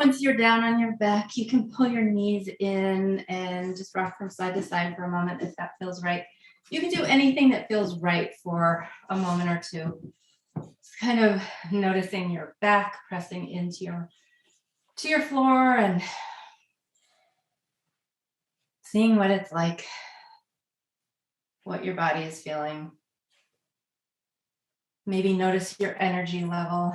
Once you're down on your back, you can pull your knees in and just rock from side to side for a moment if that feels right. You can do anything that feels right for a moment or two. Just kind of noticing your back pressing into your floor and seeing what it's like, what your body is feeling. Maybe notice your energy level.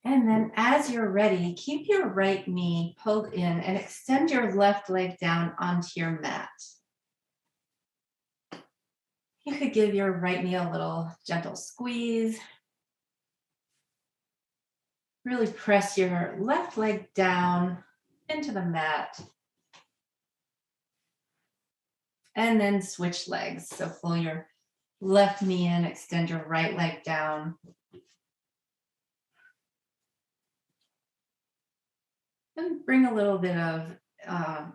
And then as you're ready, keep your right knee pulled in and extend your left leg down onto your mat. You could give your right knee a little gentle squeeze. Really press your left leg down into the mat. And then switch legs. So pull your left knee in, extend your right leg down. And bring a little bit of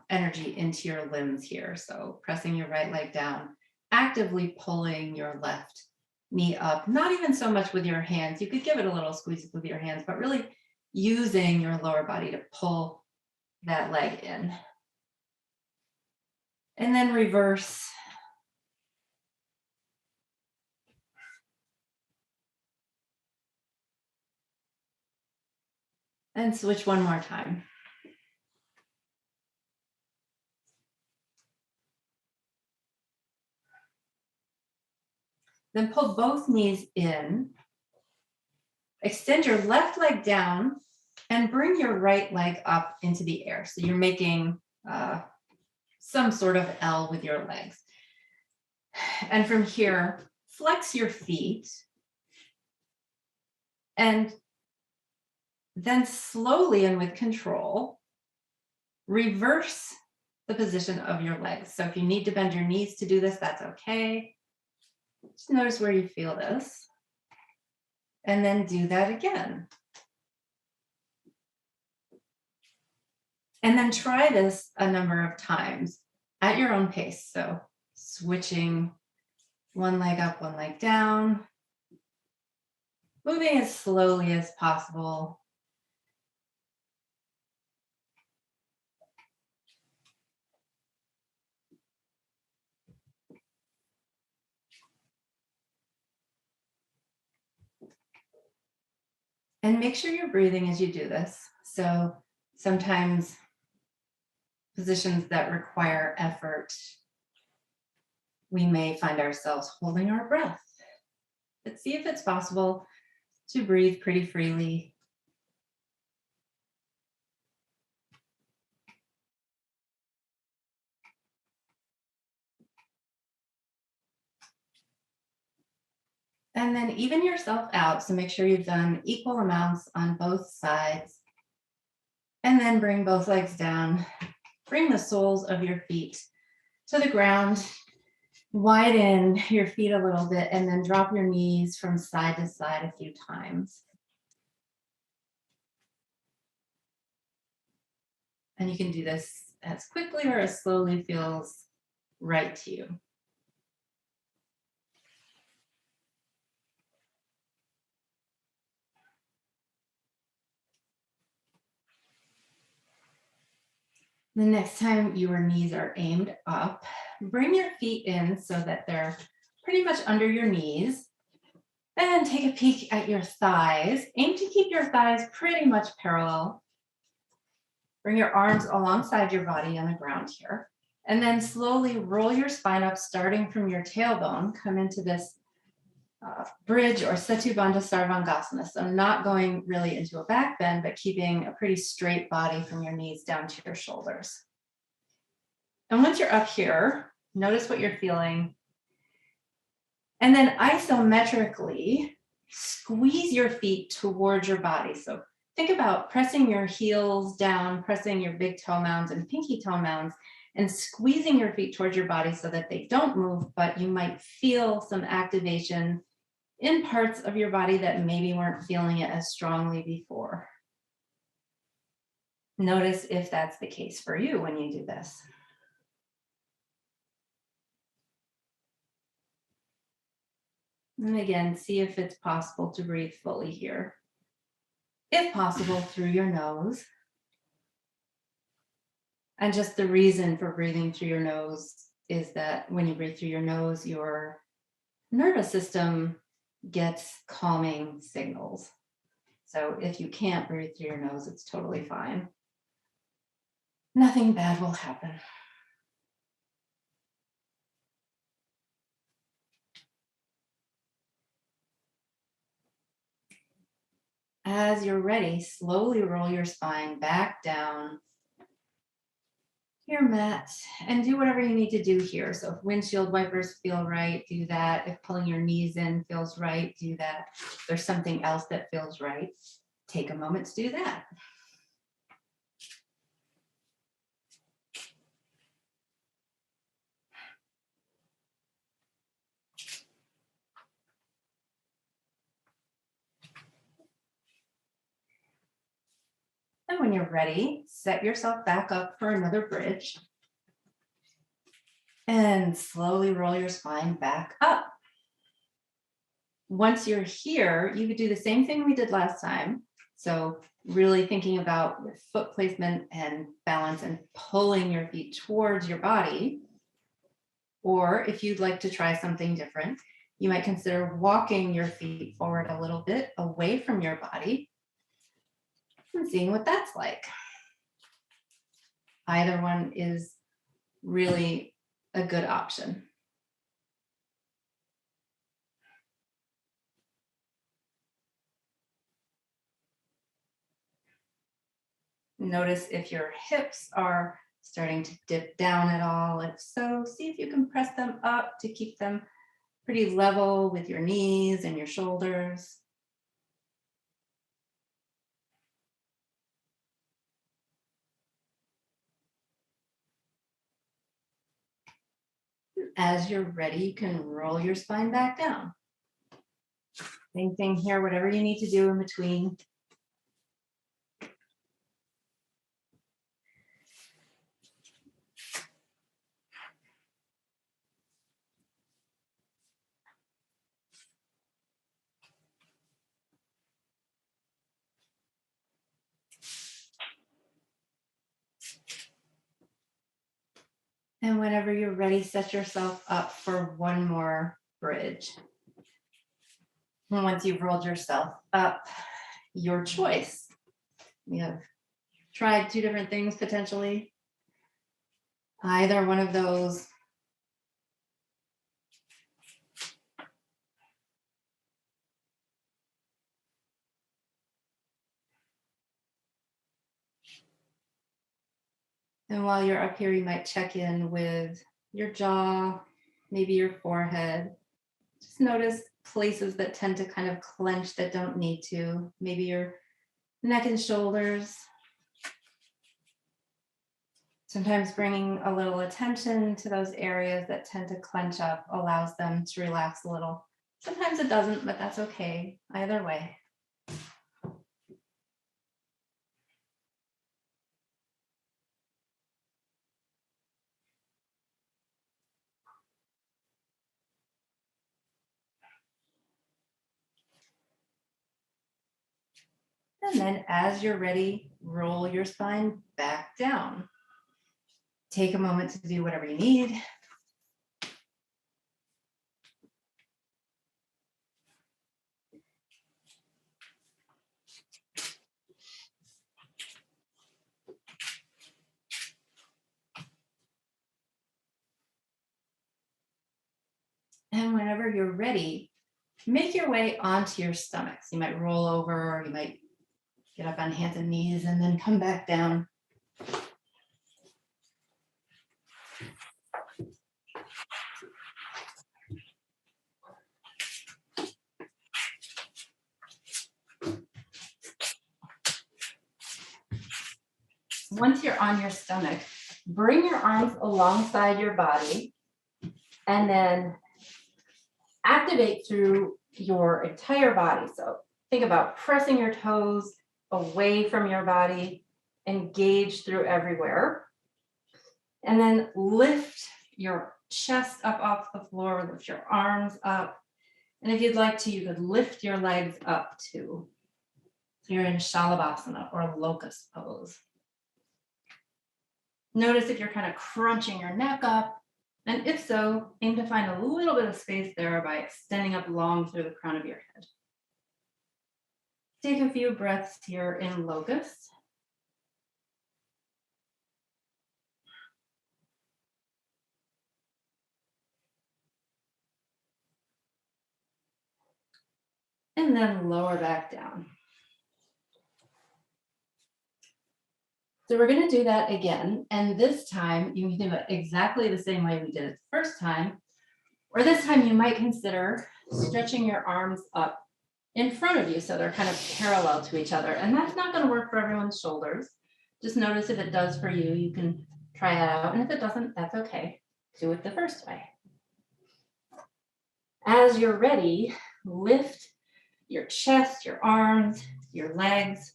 energy into your limbs here. So pressing your right leg down, actively pulling your left knee up, not even so much with your hands. You could give it a little squeeze with your hands, but really using your lower body to pull that leg in. And then reverse. And switch one more time. Then pull both knees in. Extend your left leg down and bring your right leg up into the air. So you're making some sort of L with your legs. And from here, flex your feet. And then slowly and with control, reverse the position of your legs. So if you need to bend your knees to do this, that's okay. Just notice where you feel this. And then do that again. And then try this a number of times at your own pace. So switching one leg up, one leg down, moving as slowly as possible. And make sure you're breathing as you do this. So sometimes positions that require effort, we may find ourselves holding our breath. But see if it's possible to breathe pretty freely. And then even yourself out. So make sure you've done equal amounts on both sides. And then bring both legs down. Bring the soles of your feet to the ground. Widen your feet a little bit and then drop your knees from side to side a few times. And you can do this as quickly or as slowly feels right to you. The next time your knees are aimed up, bring your feet in so that they're pretty much under your knees. And take a peek at your thighs. Aim to keep your thighs pretty much parallel. Bring your arms alongside your body on the ground here. And then slowly roll your spine up, starting from your tailbone. Come into this bridge or Setu Bandha Sarvangasana. So not going really into a back bend, but keeping a pretty straight body from your knees down to your shoulders. And once you're up here, notice what you're feeling. And then isometrically squeeze your feet towards your body. So think about pressing your heels down, pressing your big toe mounds and pinky toe mounds, and squeezing your feet towards your body so that they don't move, but you might feel some activation in parts of your body that maybe weren't feeling it as strongly before. Notice if that's the case for you when you do this. And again, see if it's possible to breathe fully here. If possible, through your nose. And just the reason for breathing through your nose is that when you breathe through your nose, your nervous system gets calming signals. So if you can't breathe through your nose, it's totally fine. Nothing bad will happen. As you're ready, slowly roll your spine back down your mat and do whatever you need to do here. So if windshield wipers feel right, do that. If pulling your knees in feels right, do that. If there's something else that feels right, take a moment to do that. And when you're ready, set yourself back up for another bridge. And slowly roll your spine back up. Once you're here, you could do the same thing we did last time. So really thinking about your foot placement and balance and pulling your feet towards your body. Or if you'd like to try something different, you might consider walking your feet forward a little bit away from your body and seeing what that's like. Either one is really a good option. Notice if your hips are starting to dip down at all. If so, see if you can press them up to keep them pretty level with your knees and your shoulders. As you're ready, you can roll your spine back down. Same thing here, whatever you need to do in between. And whenever you're ready, set yourself up for one more bridge. And once you've rolled yourself up, your choice. You have tried two different things potentially. Either one of those. And while you're up here, you might check in with your jaw, maybe your forehead. Just notice places that tend to kind of clench that don't need to. Maybe your neck and shoulders. Sometimes bringing a little attention to those areas that tend to clench up allows them to relax a little. Sometimes it doesn't, but that's okay. Either way. And then as you're ready, roll your spine back down. Take a moment to do whatever you need. And whenever you're ready, make your way onto your stomachs. You might roll over, or you might get up on hands and knees and then come back down. Once you're on your stomach, bring your arms alongside your body and then activate through your entire body. So think about pressing your toes away from your body, engage through everywhere. And then lift your chest up off the floor, lift your arms up, And if you'd like to, you could lift your legs up too. So you're in Shalabhasana or locust pose. Notice if you're kind of crunching your neck up. And if so, aim to find a little bit of space there by extending up long through the crown of your head. Take a few breaths here in locust. And then lower back down. So we're going to do that again. And this time you can do it exactly the same way we did it the first time. Or this time you might consider stretching your arms up in front of you so they're kind of parallel to each other. And that's not going to work for everyone's shoulders. Just notice if it does for you, you can try that out. And if it doesn't, that's okay. Do it the first way. As you're ready, lift your chest, your arms, your legs,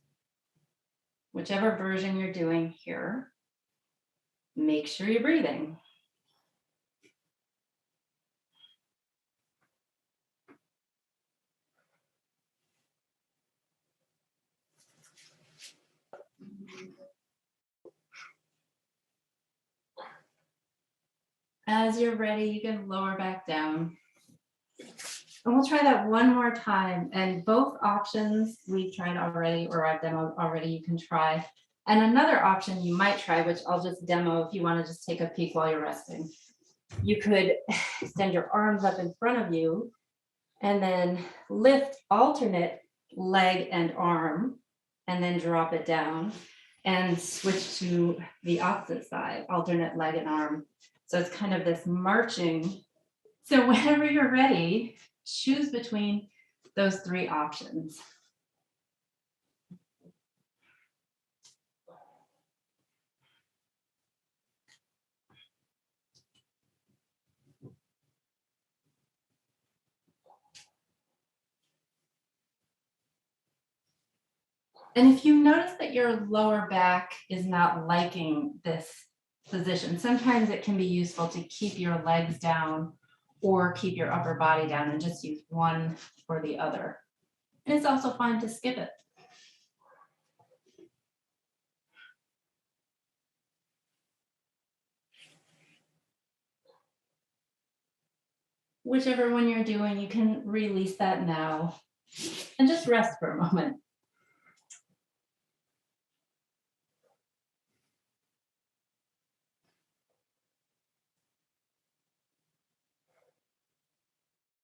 whichever version you're doing here. Make sure you're breathing. As you're ready, you can lower back down. And we'll try that one more time. And both options we've tried already, or I've demoed already, you can try. And another option you might try, which I'll just demo if you want to just take a peek while you're resting. You could extend your arms up in front of you and then lift alternate leg and arm and then drop it down and switch to the opposite side, alternate leg and arm. So it's kind of this marching. So whenever you're ready, choose between those three options. And if you notice that your lower back is not liking this position, sometimes it can be useful to keep your legs down or keep your upper body down and just use one or the other. And it's also fine to skip it. Whichever one you're doing, you can release that now and just rest for a moment.